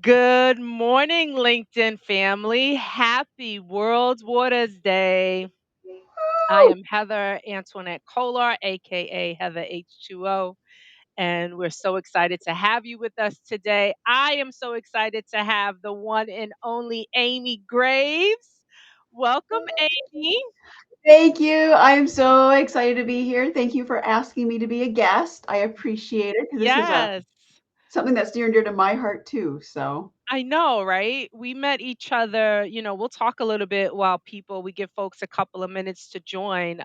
Good morning, LinkedIn family. Happy World Waters Day. I Woo! am Heather Antoinette Kolar, aka Heather H2O, and we're so excited to have you with us today. I am so excited to have the one and only Amy Graves. Welcome, Amy. Thank you. I'm so excited to be here. Thank you for asking me to be a guest. I appreciate it because this is a Yes. something that's near and dear to my heart too. So I know, right? We met each other, we'll talk a little bit while we give folks a couple of minutes to join.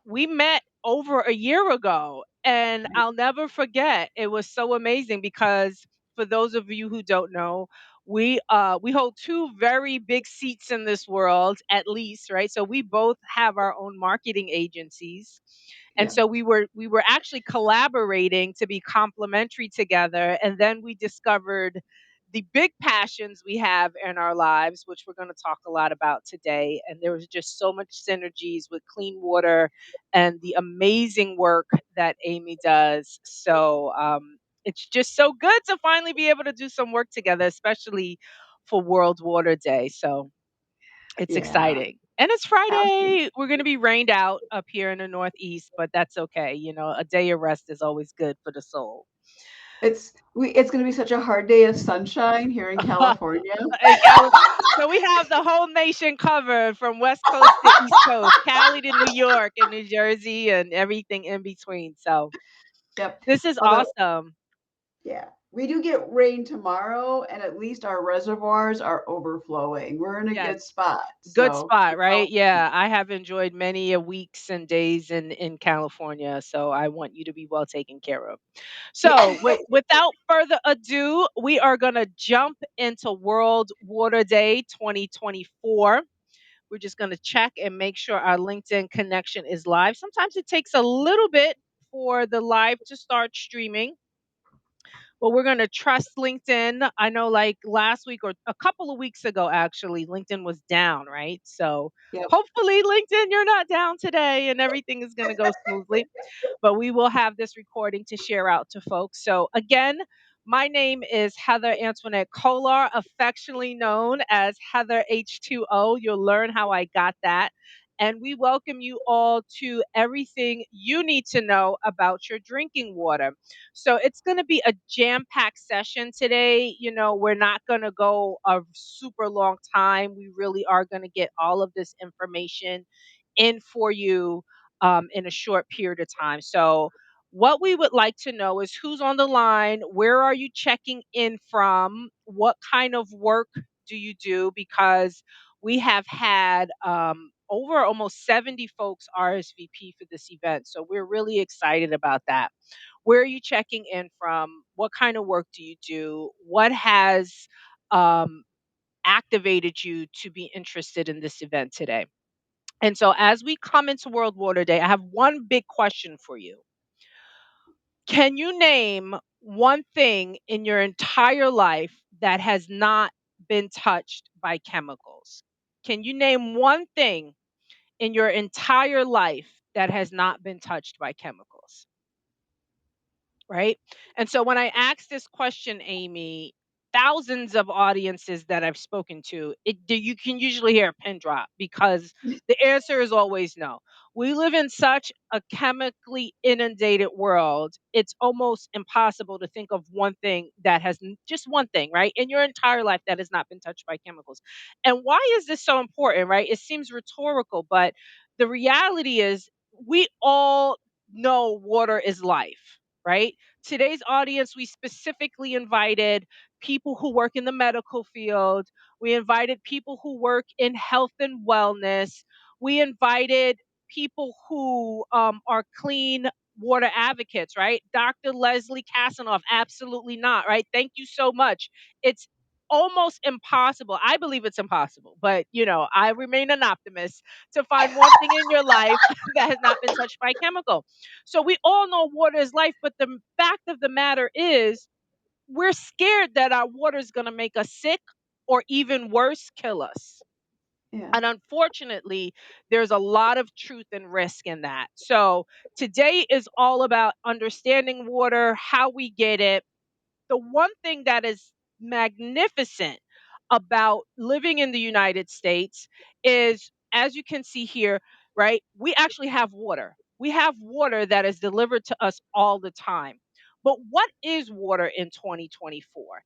We met over a year ago, and right. I'll never forget. It was so amazing because for those of you who don't know, we hold two very big seats in this world at least, right? So we both have our own marketing agencies. And Yeah. so we were actually collaborating to be complementary together, and then we discovered the big passions we have in our lives, which we're going to talk a lot about today. And there was just so much synergies with clean water and the amazing work that Amy does. So it's just so good to finally be able to do some work together, especially for World Water Day. So it's Yeah. exciting. And it's Absolutely. Friday. We're going to be rained out up here in the Northeast, but that's okay. A day of rest is always good for the soul. It's going to be such a hard day of sunshine here in California. And Cali so we have the whole nation covered from West Coast to East Coast, Cali to New York and New Jersey and everything in between. So Yep. this is Although, awesome. yeah, we do get rain tomorrow, and at least our reservoirs are overflowing. We're in a Yes. good spot. Good So spot, keep right? out. Yeah. I have enjoyed many a weeks and days in California. So I want you to be well taken care of. Yeah. So without further ado, we are gonna jump into World Water Day 2024. We're just going to check and make sure our LinkedIn connection is live. Sometimes it takes a little bit for the live to start streaming, but we're going to trust LinkedIn. I know, like last week or a couple of weeks ago, actually, LinkedIn was down, right? So Yep. hopefully, LinkedIn, you're not down today and everything is going to go smoothly. But we will have this recording to share out to folks. So, again, my name is Heather Antoinette Kolar, affectionately known as Heather H2O. You'll learn how I got that. And we welcome you all to everything you need to know about your drinking water. So, it's going to be a jam packed session today. We're not going to go a super long time. We really are going to get all of this information in for you in a short period of time. So, what we would like to know is who's on the line, where are you checking in from, what kind of work do you do? Because we have had over almost 70 folks RSVP for this event. So, we're really excited about that. Where are you checking in from? What kind of work do you do? What has um, activated you to be interested in this event today? And so, as we come into World Water Day, I have one big question for you. Can you name one thing in your entire life that has not been touched by chemicals? Can you name one thing in your entire life that has not been touched by chemicals? Right? And so when I ask this question, Amy, thousands of audiences that I've spoken to, you can usually hear a pin drop because the answer is always no. We live in such a chemically inundated world. It's almost impossible to think of one thing that just one thing, right, in your entire life that has not been touched by chemicals. And why is this so important, right? It seems rhetorical, but the reality is we all know water is life, right? Today's audience, we specifically invited people who work in the medical field. We invited people who work in health and wellness. We invited people who are clean water advocates, right? Dr. Leslie Kasanoff, absolutely not, right? Thank you so much. It's almost impossible. I believe it's impossible, but I remain an optimist to find one thing in your life that has not been touched by chemical. So we all know water is life, but the fact of the matter is we're scared that our water is going to make us sick or even worse, kill us. Yeah. And unfortunately, there's a lot of truth and risk in that. So today is all about understanding water, how we get it, the one thing that is magnificent about living in the United States is, as you can see here, right, we actually have water. We have water that is delivered to us all the time. But what is water in 2024?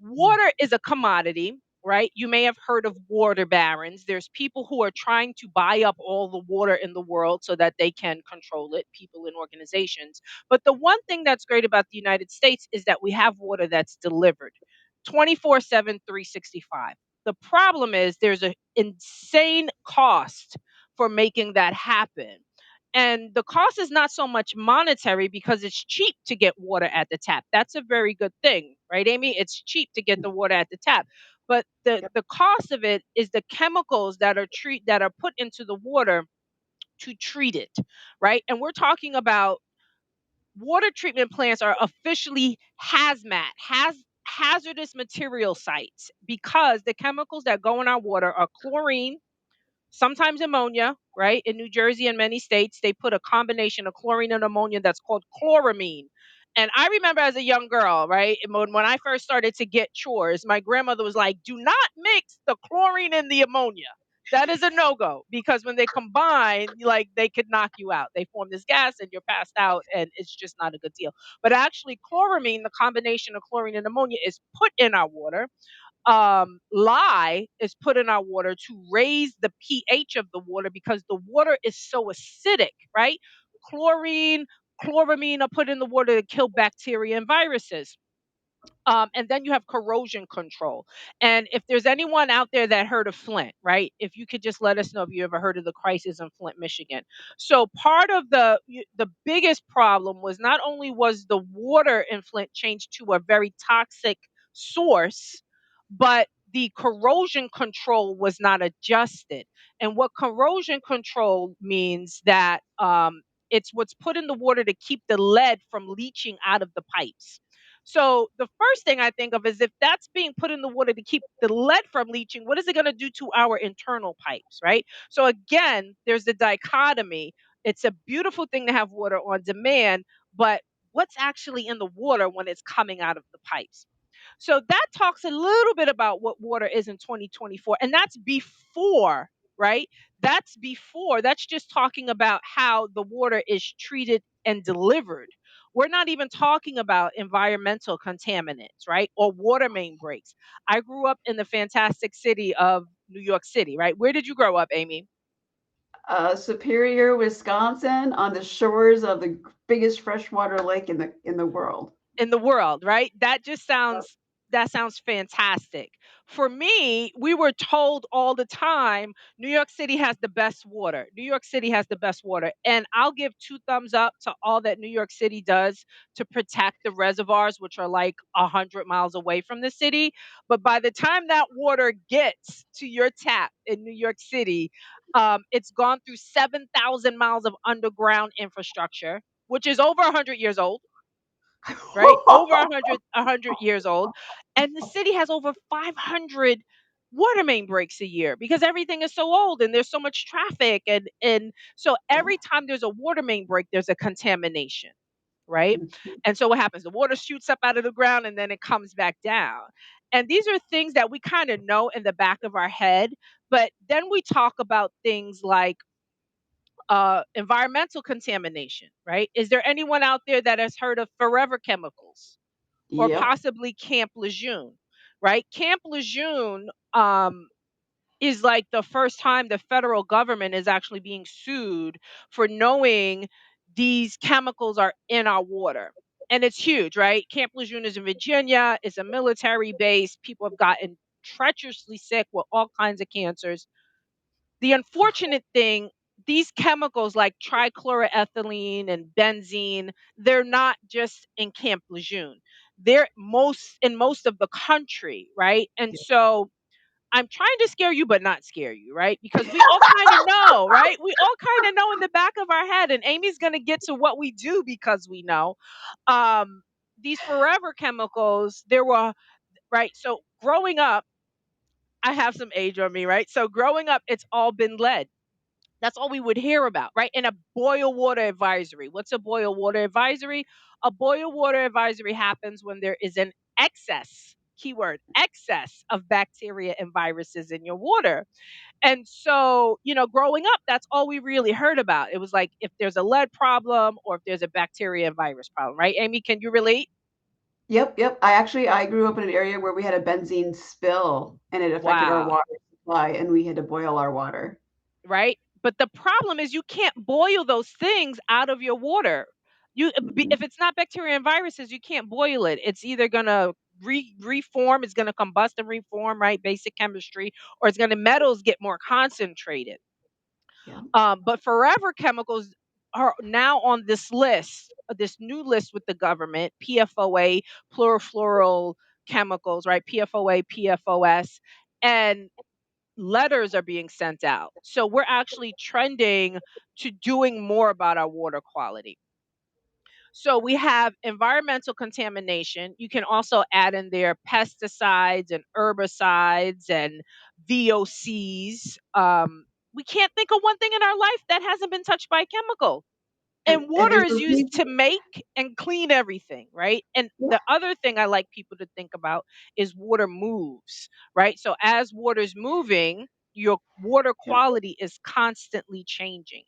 Water is a commodity, right? You may have heard of water barons. There's people who are trying to buy up all the water in the world so that they can control it, people and organizations. But the one thing that's great about the United States is that we have water that's delivered 24/7, 365. The problem is there's an insane cost for making that happen. And the cost is not so much monetary because it's cheap to get water at the tap. That's a very good thing, right, Amy? It's cheap to get the water at the tap. But Yep. the cost of it is the chemicals that are put into the water to treat it, right? And we're talking about water treatment plants are officially hazardous material sites because the chemicals that go in our water are chlorine, sometimes ammonia, right? In New Jersey and many states, they put a combination of chlorine and ammonia that's called chloramine. And I remember as a young girl, right? And when I first started to get chores, my grandmother was like, do not mix the chlorine and the ammonia. That is a no go because when they combine, like they could knock you out. They form this gas and you're passed out, and it's just not a good deal. But actually, chloramine, the combination of chlorine and ammonia, is put in our water. Lye is put in our water to raise the pH of the water because the water is so acidic, right? Chlorine, chloramine are put in the water to kill bacteria and viruses. And then you have corrosion control. And if there's anyone out there that heard of Flint, right? If you could just let us know if you ever heard of the crisis in Flint, Michigan. So part of the biggest problem was not only was the water in Flint changed to a very toxic source, but the corrosion control was not adjusted. And what corrosion control means that it's what's put in the water to keep the lead from leaching out of the pipes. So the first thing I think of is if that's being put in the water to keep the lead from leaching, what is it going to do to our internal pipes, right? So again, there's the dichotomy. It's a beautiful thing to have water on demand, but what's actually in the water when it's coming out of the pipes? So that talks a little bit about what water is in 2024. And that's before, right? That's before. That's just talking about how the water is treated and delivered. We're not even talking about environmental contaminants, right? Or water main breaks. I grew up in the fantastic city of New York City, right? Where did you grow up, Amy? Superior, Wisconsin, on the shores of the biggest freshwater lake in the world. In the world, right? That sounds fantastic. For me, we were told all the time, New York City has the best water. New York City has the best water. And I'll give two thumbs up to all that New York City does to protect the reservoirs, which are like 100 miles away from the city. But by the time that water gets to your tap in New York City, it's gone through 7,000 miles of underground infrastructure, which is over 100 years old, right? Over 100 years old. And the city has over 500 water main breaks a year because everything is so old and there's so much traffic, and so every time there's a water main break there's a contamination, right? And so what happens? The water shoots up out of the ground and then it comes back down. And these are things that we kind of know in the back of our head, but then we talk about things like environmental contamination, right? Is there anyone out there that has heard of forever chemicals or Yep. possibly Camp Lejeune, right? Camp Lejeune is like the first time the federal government is actually being sued for knowing these chemicals are in our water. And it's huge, right? Camp Lejeune is in Virginia, it's a military base. People have gotten treacherously sick with all kinds of cancers. The unfortunate thing, these chemicals like trichloroethylene and benzene, they're not just in Camp Lejeune. They're most of the country, right? And so I'm trying to scare you, but not scare you, right? Because we all kind of know, right? We all kind of know in the back of our head, and Amy's going to get to what we do because we know. Um, these forever chemicals, there were, right? So growing up, I have some age on me, right? So growing up, it's all been lead. That's all we would hear about, right? And a boil water advisory. What's a boil water advisory? A boil water advisory happens when there is an excess, keyword, excess of bacteria and viruses in your water. And so, growing up, that's all we really heard about. It was like if there's a lead problem or if there's a bacteria and virus problem, right? Amy, can you relate? Yep, yep. I grew up in an area where we had a benzene spill and it affected our Wow. water supply and we had to boil our water. Right? But the problem is you can't boil those things out of your water. If Mhm. it's not bacteria and viruses, you can't boil it. It's either gonna reform, it's gonna combust and reform, right? Basic chemistry, or it's gonna metals get more concentrated. Yeah, But forever chemicals are now on this list, this new list with the government, PFOA, fluorofluoral chemicals, right? PFOA, PFOS, and letters are being sent out. So we're actually trending to doing more about our water quality. So we have environmental contamination. You can also add in there pesticides and herbicides and VOCs. We can't think of one thing in our life that hasn't been touched by a chemical. And and water there's a is used reason. to make and clean everything, right? And Yeah, the other thing I like people to think about is water moves, right? So as water's moving, your water yeah, quality is constantly changing.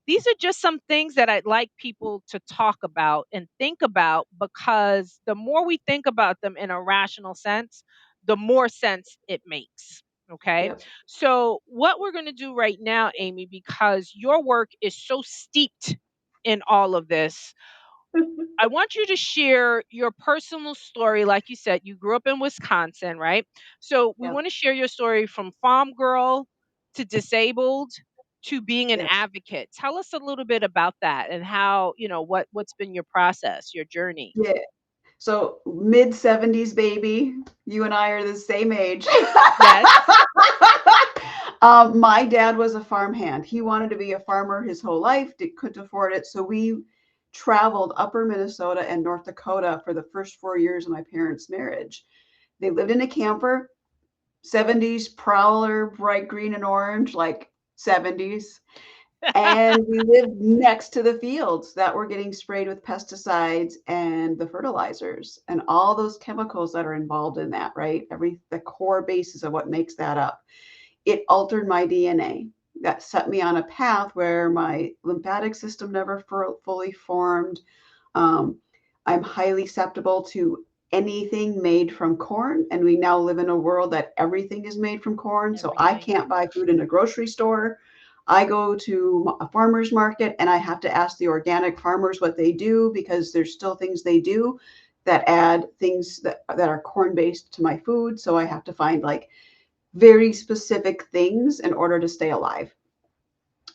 These are just some things that I'd like people to talk about and think about, because the more we think about them in a rational sense, the more sense it makes. Okay. yeah. So, what we're going to do right now, Amy, because your work is so steeped in all of this, I want you to share your personal story. Like you said, you grew up in Wisconsin, right? So we Yeah, want to share your story from farm girl to disabled to being an yeah, advocate. Tell us a little bit about that and how, what's been your process, your journey. yeah. So mid 70s baby, you and I are the same age. Yes. My dad was a farmhand. He wanted to be a farmer his whole life, couldn't afford it. So we traveled upper Minnesota and North Dakota for the first 4 years of my parents' marriage. They lived in a camper, 70s prowler, bright green and orange, like 70s. And we lived next to the fields that were getting sprayed with pesticides and the fertilizers and all those chemicals that are involved in that, right? The core basis of what makes that up. It altered my DNA. That set me on a path where my lymphatic system never fully formed. Um, I'm highly susceptible to anything made from corn, and we now live in a world that everything is made from corn. So I Everything. can't buy food in a grocery store. I go to a farmer's market and I have to ask the organic farmers what they do because there's still things they do that add things that are corn based to my food. So I have to find like very specific things in order to stay alive.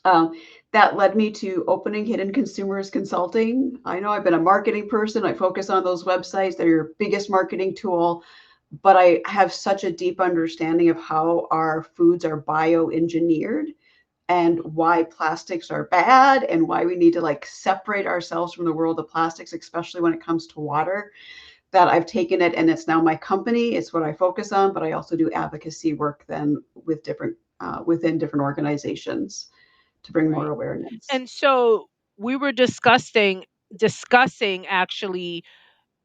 Um, that led me to opening Hidden Consumers Consulting. I know I've been a marketing person. I focus on those websites. They're your biggest marketing tool. But I have such a deep understanding of how our foods are bioengineered and why plastics are bad and why we need to like separate ourselves from the world of plastics, especially when it comes to water. That I've taken it and it's now my company. It's what I focus on, but I also do advocacy work then with different within different organizations to bring more Right. awareness. And so we were discussing actually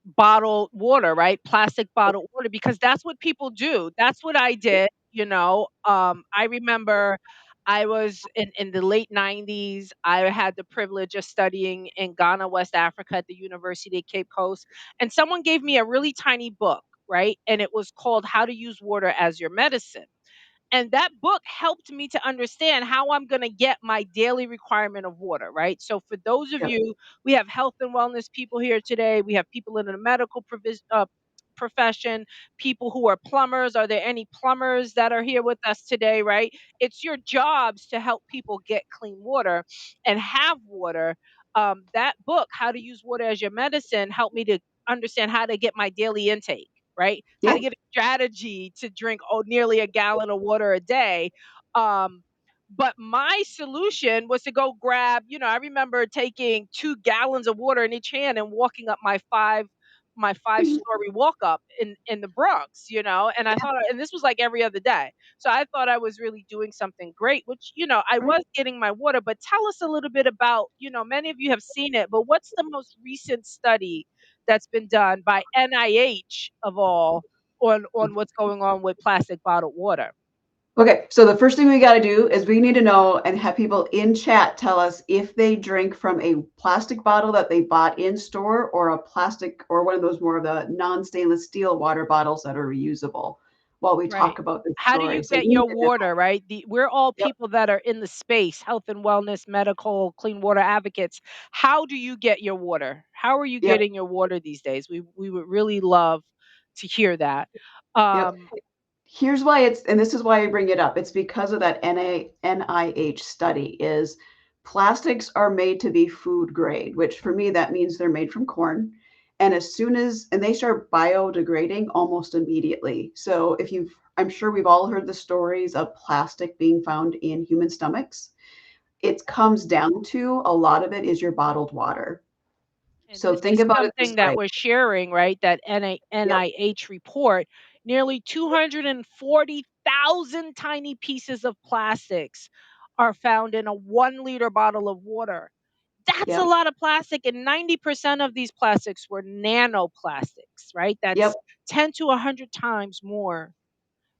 bottled water, right? Plastic bottled water, because that's what people do. That's what I did, I remember I was in the late 90s. I had the privilege of studying in Ghana, West Africa at the University of Cape Coast. And someone gave me a really tiny book, right? And it was called How to Use Water as Your Medicine. And that book helped me to understand how I'm going to get my daily requirement of water, right? So, for those of Yep, you, we have health and wellness people here today. We have people in the medical profession, people who are plumbers. Are there any plumbers that are here with us today, right? It's your jobs to help people get clean water and have water. That book, How to Use Water as Your Medicine, helped me to understand how to get my daily intake, right? How yeah, to get a strategy to drink nearly a gallon of water a day. Um, but my solution was to go grab, I remember taking 2 gallons of water in each hand and walking up my my 5-story walk up in the Bronx, and I thought, and this was like every other day. So I thought I was really doing something great, which, I Right. was getting my water. But tell us a little bit about, many of you have seen it, but what's the most recent study that's been done by NIH of all on what's going on with plastic bottled water? Okay, so the first thing we got to do is we need to know and have people in chat tell us if they drink from a plastic bottle that they bought in store or a plastic or one of those more of the non-stainless steel water bottles that are reusable while we Right. talk about this How do you story. So get we need your to know. water, right? We're all Yep, people that are in the space, health and wellness, medical, clean water advocates. How do you get your water? How are you yep, getting your water these days? We would really love to hear that. yep. Um, Here's why it's, and this is why I bring it up. It's because of that NIH study is plastics are made to be food grade, which for me, that means they're made from corn. And as soon as, and they start biodegrading almost immediately. So if you've, I'm sure we've all heard the stories of plastic being found in human stomachs. It comes down to a lot of it is your bottled water. and So this think is about it this something that way. we're sharing, right? That Yep, NIH report, nearly 240,000 tiny pieces of plastics are found in a 1 liter bottle of water. That's a yep, lot of plastic, and 90% of these plastics were nanoplastics, right? yep. That's 10 to 100 times more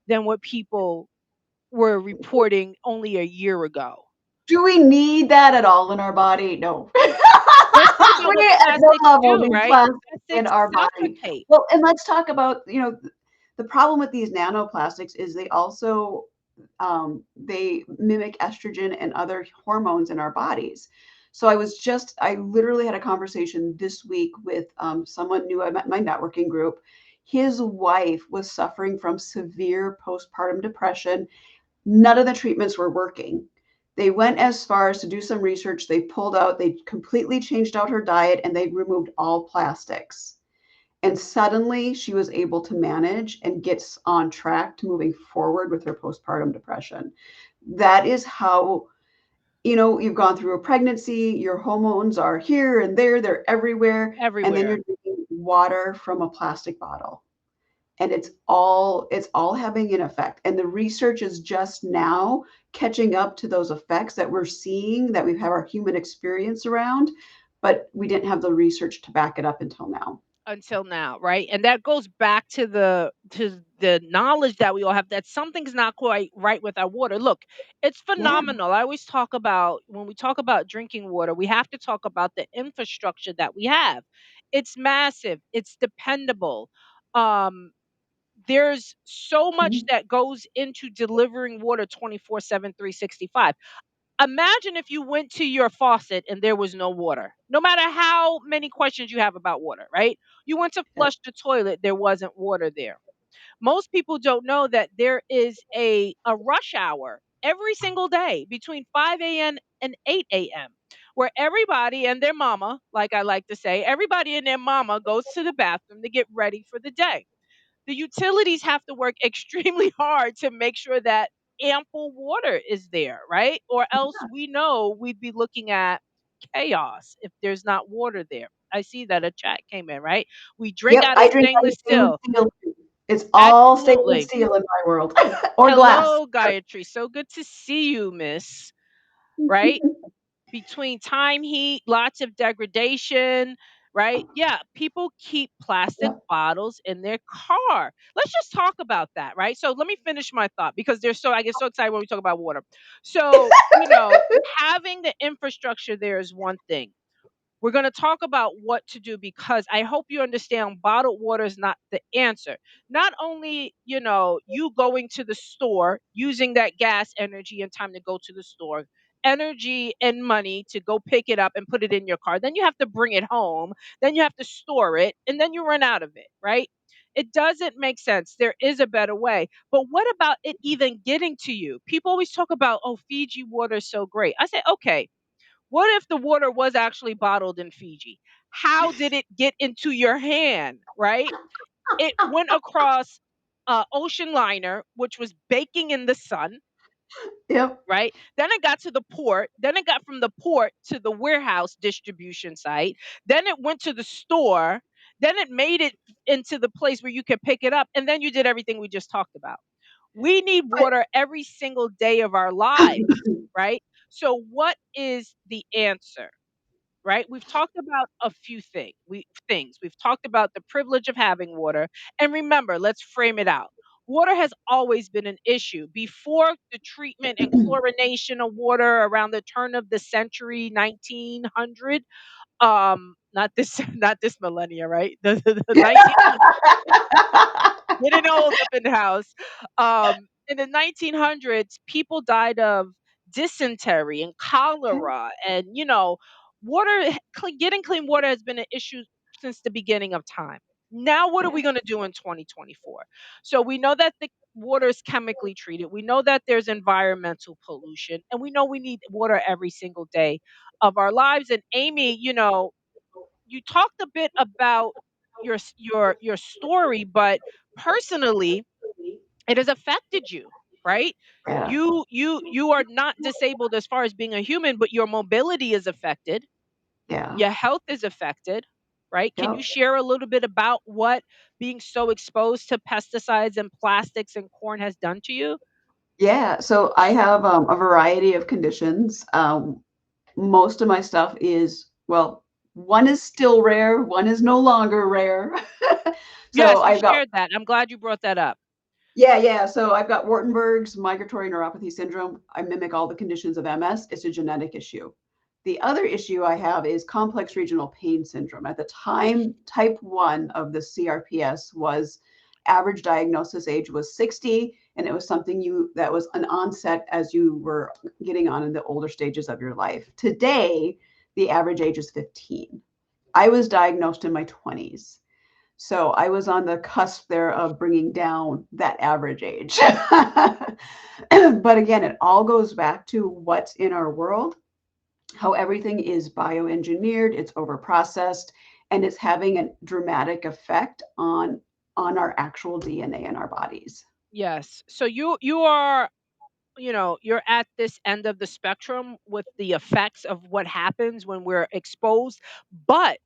than what people were reporting only a year ago. Do we need that at all in our body? No. Let's talk about what We at no plastics level do, need right? plastic in Plastics our body. suffocate. Well, and let's talk about, the problem with these nanoplastics is they also they mimic estrogen and other hormones in our bodies. So I literally had a conversation this week with someone new I met in my networking group. His wife was suffering from severe postpartum depression. None of the treatments were working. They went as far as to do some research. They pulled out, they completely changed out her diet and they removed all plastics. And suddenly she was able to manage and gets on track to moving forward with her postpartum depression. That is how, you've gone through a pregnancy, your hormones are here and there, they're everywhere. And then Everywhere. you're drinking water from a plastic bottle and it's all having an effect, and the research is just now catching up to those effects that we're seeing, that we've had our human experience around, but we didn't have the research to back it up until now. Until now, right? And that goes back to the knowledge that we all have that something's not quite right with our water. Look, it's Yeah. phenomenal. I always talk about, when we talk about drinking water, we have to talk about the infrastructure that we have. It's massive, it's dependable. Um there's so much Mhm. that goes into delivering water 24/7, 365. Imagine if you went to your faucet and there was no water. No matter how many questions you have about water, right? You went to Yeah. flush the toilet, there wasn't water there. Most people don't know that there is a rush hour every single day between 5 a.m. and 8 a.m. where everybody and their mama, like I like to say, everybody and their mama goes to the bathroom to get ready for the day. The utilities have to work extremely hard to make sure that ample water is there, right? Or else we know we'd be looking at chaos if there's not water there. I see that a chat came in, right? We drink Yep, out of I drink out of stainless stainless steel. steel too. It's all stainless Absolutely. steel in my world, or glass. Hello, Gayatri. So good to see you, miss. Right? Between time, heat, lots of degradation, right? Yeah, people keep plastic Yep. bottles in their car. Let's just talk about that, right? So let me finish my thought because I get so excited when we talk about water. So, having the infrastructure there is one thing. We're going to talk about what to do because I hope you understand bottled water is not the answer. Not only, you going to the store, using that gas energy and time to go to the store, energy and money to go pick it up and put it in your car. Then you have to bring it home, then you have to store it, and then you run out of it, right? It doesn't make sense. There is a better way. But what about it even getting to you? People always talk about, oh, Fiji water is so great. I say, okay, what if the water was actually bottled in Fiji? How did it get into your hand, right? It went across ocean liner, which was baking in the sun, Yep. right? Then it got to the port. Then it got from the port to the warehouse distribution site. Then it went to the store. Then it made it into the place where you can pick it up, and then you did everything we just talked about. We need But water every single day of our lives, right? So what is the answer? Right? We've talked about a few things. We've talked about the privilege of having water. And remember, let's frame it out. Water has always been an issue. Before the treatment and chlorination of water around the turn of the century, 1900, not this not this millennia, right? The 1900s, getting old up in the house. In the 1900s, people died of dysentery and cholera, and getting clean water has been an issue since the beginning of time. Now, what are Yeah, we going to do in 2024? So we know that the water is chemically treated. We know that there's environmental pollution, and we know we need water every single day of our lives. And Amy, you talked a bit about your story, but personally, it has affected you, right? yeah, You are not disabled as far as being a human, but your mobility is affected, yeah. your health is affected, right? Can you Yep. share a little bit about what being so exposed to pesticides and plastics and corn has done to you? Yeah, so I have a variety of conditions. Most of my stuff is, well, one is still rare, one is no longer rare. So Yes, you I've got, shared that. I'm glad you brought that up. yeah, yeah. So I've got Wartenberg's migratory neuropathy syndrome. I mimic all the conditions of MS. It's a genetic issue. The other issue I have is complex regional pain syndrome. At the time, type 1 of the CRPS was average diagnosis age was 60, and it was something you that was an onset as you were getting on in the older stages of your life. Today, the average age is 15. I was diagnosed in my 20s. So I was on the cusp there of bringing down that average age. But again, it all goes back to what's in our world, how everything is bioengineered, it's overprocessed, and it's having a dramatic effect on our actual DNA in our bodies. Yes. So you are, you're at this end of the spectrum with the effects of what happens when we're exposed. But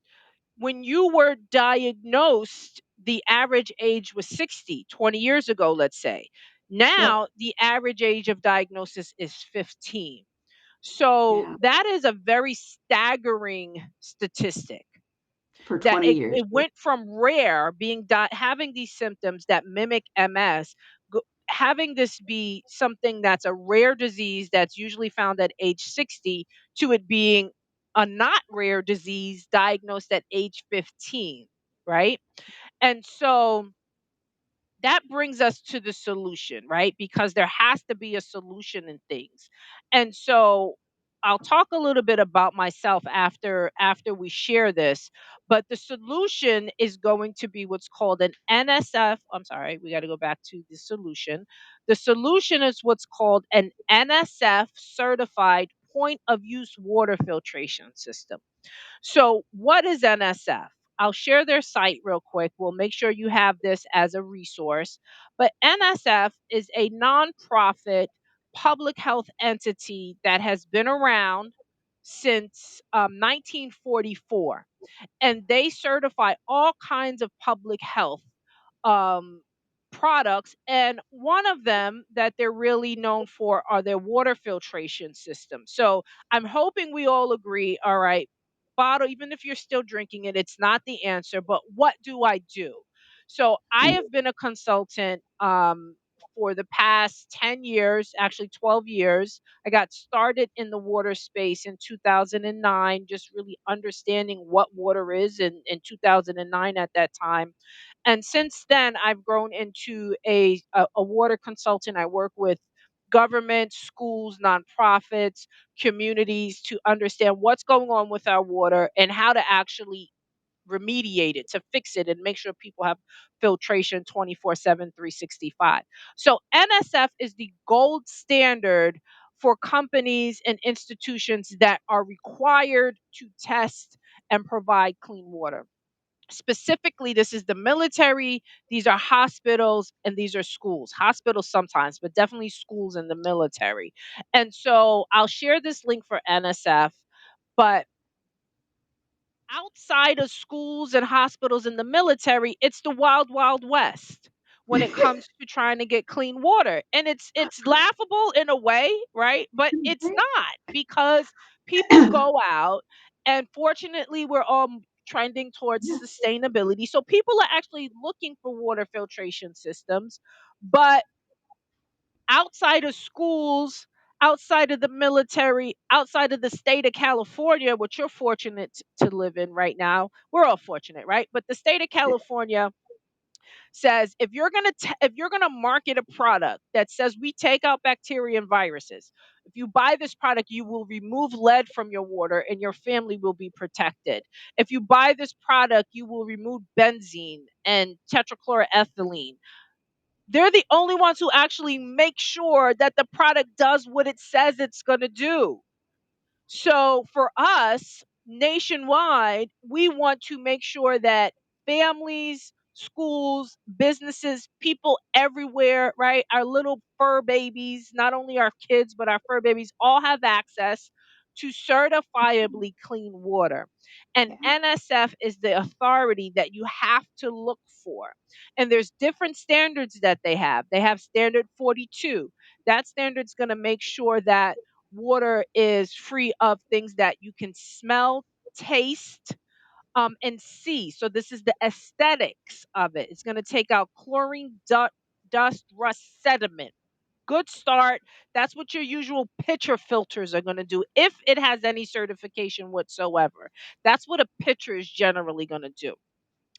when you were diagnosed, the average age was 60, 20 years ago, let's say. Yep. Now, the average age of diagnosis is 15. So Yeah. that is a very staggering statistic, For that 20 years. it went from rare having these symptoms that mimic MS, having this be something that's a rare disease that's usually found at age 60, to it being a not rare disease diagnosed at age 15, right? And so that brings us to the solution, right? Because there has to be a solution in things. And so I'll talk a little bit about myself after we share this, but the solution is going to be what's called an NSF. I'm sorry, we got to go back to the solution. The solution is what's called an NSF certified point of use water filtration system. So, what is NSF? I'll share their site real quick. We'll make sure you have this as a resource. But NSF is a nonprofit public health entity that has been around since 1944, and they certify all kinds of public health um, products. And one of them that they're really known for are their water filtration systems. So I'm hoping we all agree. All right, bottle, even if you're still drinking it, it's not the answer. But what do I do? So I have been a consultant for the past 10 years, actually 12 years. I got started in the water space in 2009, just really understanding what water is in 2009 at that time. And since then, I've grown into a water consultant. I work with government, schools, nonprofits, communities to understand what's going on with our water and how to actually remediate it, to fix it, and make sure people have filtration 24/7, 365. So NSF is the gold standard for companies and institutions that are required to test and provide clean water. Specifically, this is the military, these are hospitals, and these are schools. Hospitals sometimes, but definitely schools and the military. And so I'll share this link for NSF, but outside of schools and hospitals and the military, it's the wild, wild west when it comes to trying to get clean water. And it's laughable in a way, right? But it's Right? not, because people go out, and fortunately we're all trending towards Yeah. sustainability. So people are actually looking for water filtration systems, but outside of schools, outside of the military, outside of the state of California, which you're fortunate to live in right now. We're all fortunate, right? But the state of California says if you're going to market a product that says we take out bacteria and viruses, if you buy this product you will remove lead from your water and your family will be protected. If you buy this product you will remove benzene and tetrachloroethylene. They're the only ones who actually make sure that the product does what it says it's going to do. So for us, nationwide, we want to make sure that families, schools, businesses, people everywhere, right? Our little fur babies, not only our kids, but our fur babies all have access to certifiably clean water. And Yeah. NSF is the authority that you have to look for. And there's different standards that they have. They have standard 42. That standard's going to make sure that water is free of things that you can smell, taste, and see. So this is the aesthetics of it. It's going to take out chlorine, dust, rust, sediment. Good start. That's what your usual pitcher filters are going to do if it has any certification whatsoever. That's what a pitcher is generally going to do.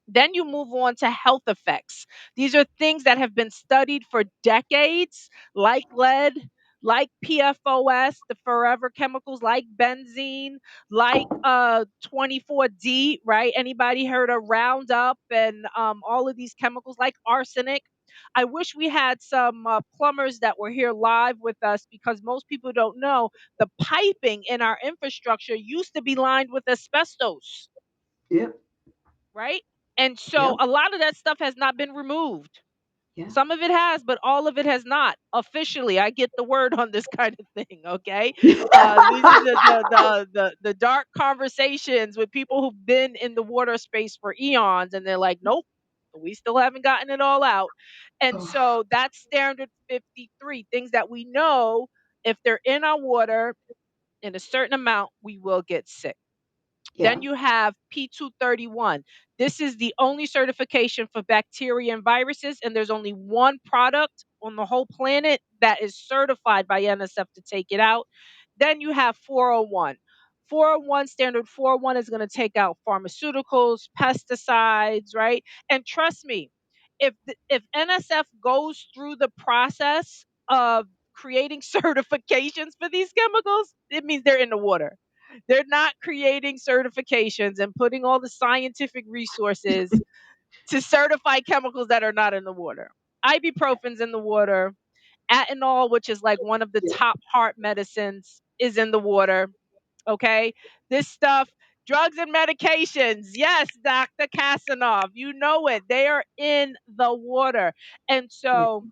Then you move on to health effects. These are things that have been studied for decades, like lead, like PFOS, the forever chemicals, like benzene, like 24D, right? Anybody heard of Roundup and all of these chemicals, like arsenic? I wish we had some plumbers that were here live with us, because most people don't know the piping in our infrastructure used to be lined with asbestos, Yep. right? And so Yep. a lot of that stuff has not been removed. Yeah. Some of it has, but all of it has not. Officially, I get the word on this kind of thing. Okay, these are the dark conversations with people who've been in the water space for eons, and they're like, "Nope, we still haven't gotten it all out." And Oh, so that's standard 53. Things that we know, if they're in our water in a certain amount, we will get sick. yeah. Then you have P231. This is the only certification for bacteria and viruses, and there's only one product on the whole planet that is certified by NSF to take it out. Then you have 401. 401 standard 401 is going to take out pharmaceuticals, pesticides, right? And trust me, if NSF goes through the process of creating certifications for these chemicals, it means they're in the water. They're not creating certifications and putting all the scientific resources to certify chemicals that are not in the water. Ibuprofen's in the water. Atenol, which is like one of the Yeah. top heart medicines, is in the water. Okay. This stuff, drugs and medications. Yes, Dr. Kasanov, you know it. They are in the water. And Yeah. so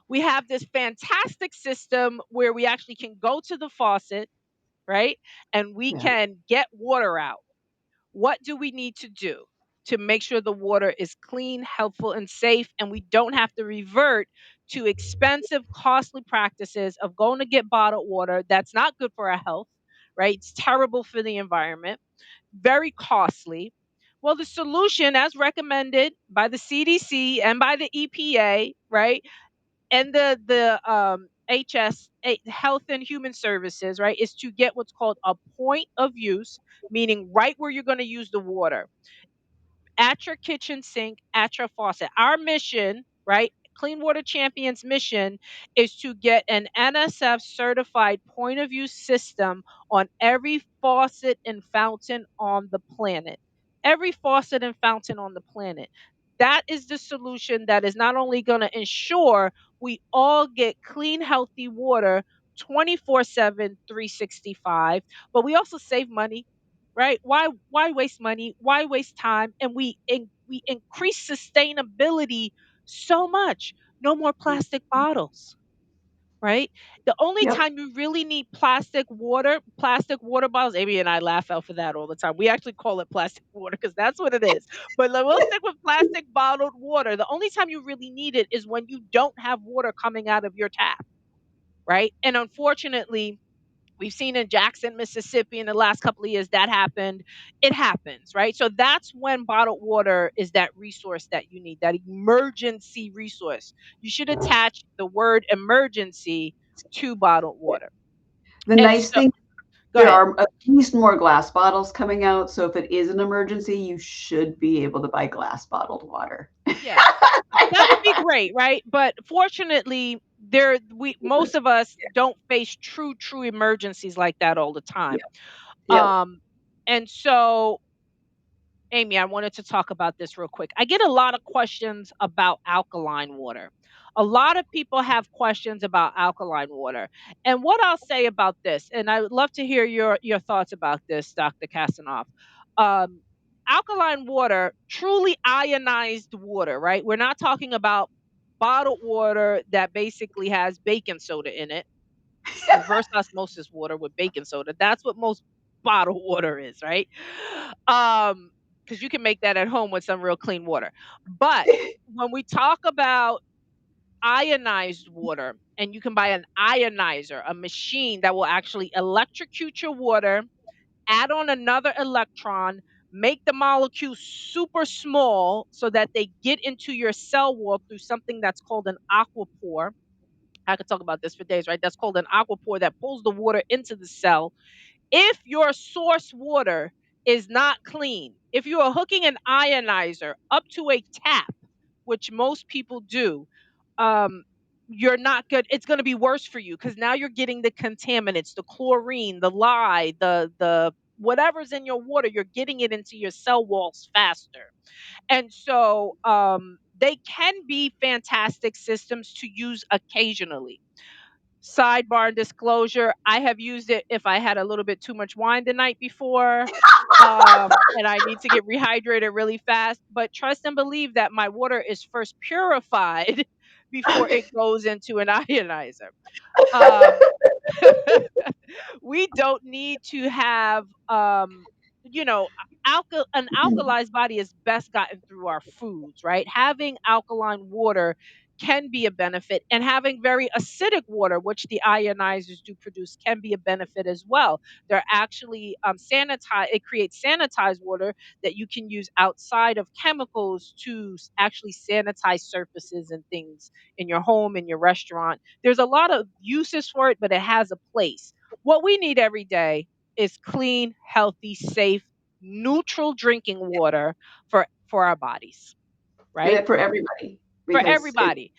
we have this fantastic system where we actually can go to the faucet, right? And we Yeah. can get water out. What do we need to do to make sure the water is clean, helpful, and safe? And we don't have to revert to expensive, costly practices of going to get bottled water that's not good for our health, right? It's terrible for the environment, very costly. Well, the solution, as recommended by the CDC and by the EPA, right, and the Health and Human Services, right, is to get what's called a point of use, meaning right where you're going to use the water, at your kitchen sink, at your faucet. Our mission, right, Clean Water Champions mission, is to get an NSF certified point of use system on every faucet and fountain on the planet. Every faucet and fountain on the planet. That is the solution that is not only going to ensure we all get clean, healthy water 24/7, 365, but we also save money, right? Why waste money? Why waste time? And we increase sustainability so much. No more plastic bottles. right? The only Yep. time you really need plastic water bottles, Amy and I laugh out for that all the time. We actually call it plastic water because that's what it is. But we'll stick with plastic bottled water. The only time you really need it is when you don't have water coming out of your tap, right? And unfortunately, we've seen in Jackson, Mississippi in the last couple of years that happened. It happens, right? So that's when bottled water is that resource that you need, that emergency resource. You should attach the word emergency to bottled water. The And nice so, thing, go there ahead. are at least more glass bottles coming out. So if it is an emergency, you should be able to buy glass bottled water. Yeah. That would be great, right? But fortunately, we most of us don't face true emergencies like that all the time. Yep. Yep. Um and so Amy, I wanted to talk about this real quick. I get a lot of questions about alkaline water. A lot of people have questions about alkaline water. And what I'll say about this, and I would love to hear your thoughts about this, Dr. Kasanoff. Um, Alkaline water, truly ionized water, right? We're not talking about bottled water that basically has baking soda in it, reverse osmosis water with baking soda. That's what most bottled water is, right? Because you can make that at home with some real clean water. But when we talk about ionized water, and you can buy an ionizer, a machine that will actually electrocute your water, add on another electron, make the molecules super small so that they get into your cell wall through something that's called an aquapore. I could talk about this for days, right? That's called an aquapore that pulls the water into the cell. If your source water is not clean, if you are hooking an ionizer up to a tap, which most people do, um, you're not good. It's going to be worse for you because now you're getting the contaminants, the chlorine, the lye, the whatever's in your water. You're getting it into your cell walls faster, and so they can be fantastic systems to use occasionally. Sidebar and disclosure, I have used it if I had a little bit too much wine the night before, and I need to get rehydrated really fast. But trust and believe that my water is first purified before it goes into an ionizer. Um, we don't need to have you know an alkalized body is best gotten through our foods, right? Having alkaline water can be a benefit, and having very acidic water, which the ionizers do produce, can be a benefit as well. They're actually sanitize it creates sanitized water that you can use outside of chemicals to actually sanitize surfaces and things in your home, in your restaurant. There's a lot of uses for it, but it has a place. What we need every day is clean, healthy, safe, neutral drinking water for our bodies, right? And for everybody, For because it, everybody.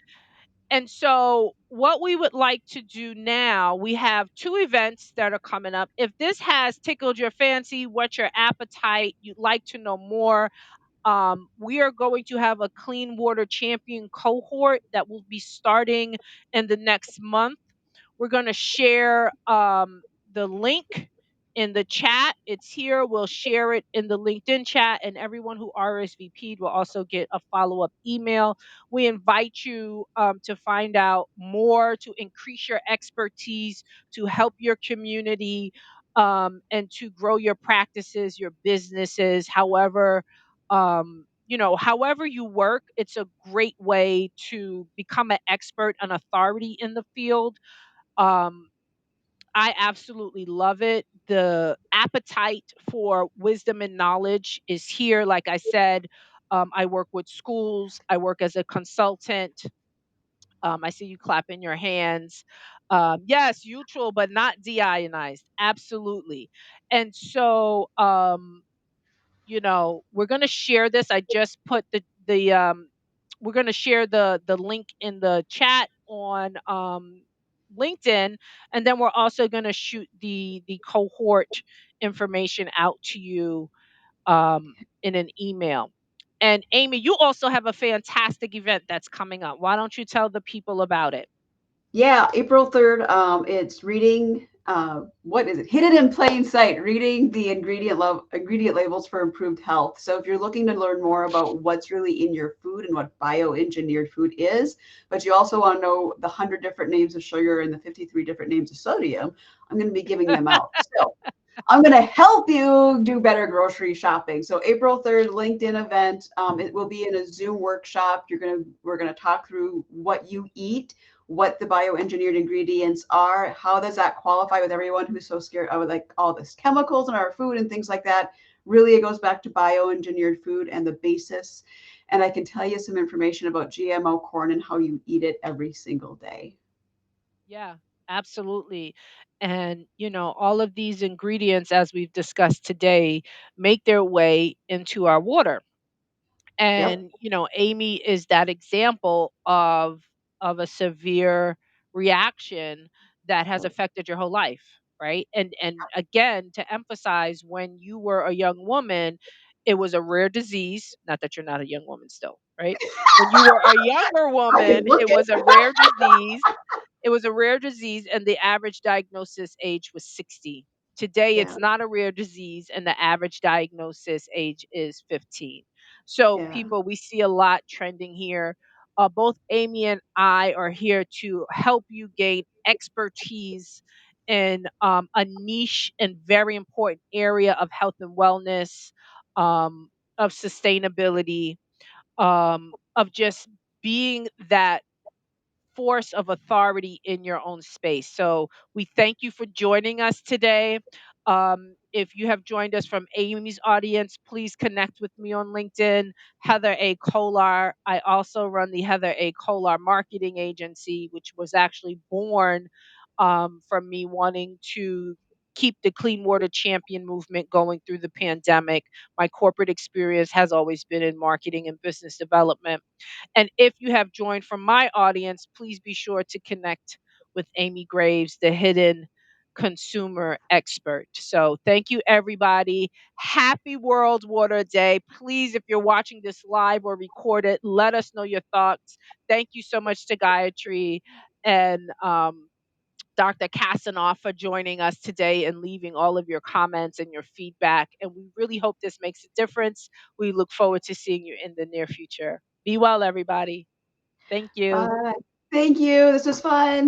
And so what we would like to do now, we have two events that are coming up. If this has tickled your fancy, whet your appetite, you'd like to know more, we are going to have a clean water champion cohort that will be starting in the next month. We're going to share the link in the chat. It's here. We'll share it in the LinkedIn chat, and everyone who RSVP'd will also get a follow up email. We invite you to find out more, to increase your expertise, to help your community, and to grow your practices, your businesses, however you work. It's a great way to become an expert, an authority in the field. um, I absolutely love it. The appetite for wisdom and knowledge is here. Like I said, I work with schools, I work as a consultant. I see you clapping your hands. Yes, neutral, but not deionized. Absolutely. And so, we're going to share this. I just put the we're going to share the link in the chat on LinkedIn, and then we're also going to shoot the cohort information out to you in an email. And Amy, you also have a fantastic event that's coming up. Why don't you tell the people about it? yeah, April 3rd, it's reading. what is it? Hidden in plain sight, reading the ingredient labels for improved health. So if you're looking to learn more about what's really in your food and what bioengineered food is, but you also want to know the 100 different names of sugar and the 53 different names of sodium, I'm going to be giving them out. So I'm going to help you do better grocery shopping. So April 3rd, LinkedIn event. It will be in a Zoom workshop. We're going to talk through what you eat, what the bioengineered ingredients are, how does that qualify with everyone who's so scared of like all this chemicals in our food and things like that. Really, it goes back to bioengineered food and the basis. And I can tell you some information about GMO corn and how you eat it every single day. Yeah, absolutely. And, all of these ingredients, as we've discussed today, make their way into our water. Yep. And, Amy is that example of a severe reaction that has Yep. affected your whole life, right? And again, to emphasize, when you were a young woman, it was a rare disease, not that you're not a young woman still, right? When you were a younger I can woman, look it it. was a rare disease. It was a rare disease, and the average diagnosis age was 60. Today, Yeah. it's not a rare disease, and the average diagnosis age is 15. So, Yeah. people, we see a lot trending here. Both Amy and I are here to help you gain expertise in a niche and very important area of health and wellness, of sustainability, of just being that force of authority in your own space. So we thank you for joining us today. If you have joined us from Amy's audience, please connect with me on LinkedIn, Heather A. Kolar. I also run the Heather A. Kolar Marketing Agency, which was actually born from me wanting to keep the clean water champion movement going through the pandemic. My corporate experience has always been in marketing and business development. And if you have joined from my audience, please be sure to connect with Amy Graves, the hidden consumer expert. So, thank you, everybody. Happy World Water Day. Please, if you're watching this live or recorded, let us know your thoughts. Thank you so much to Gayatri and Dr. Kasanoff for joining us today and leaving all of your comments and your feedback. And we really hope this makes a difference. We look forward to seeing you in the near future. Be well, everybody. Thank you. Bye. Thank you. This was fun.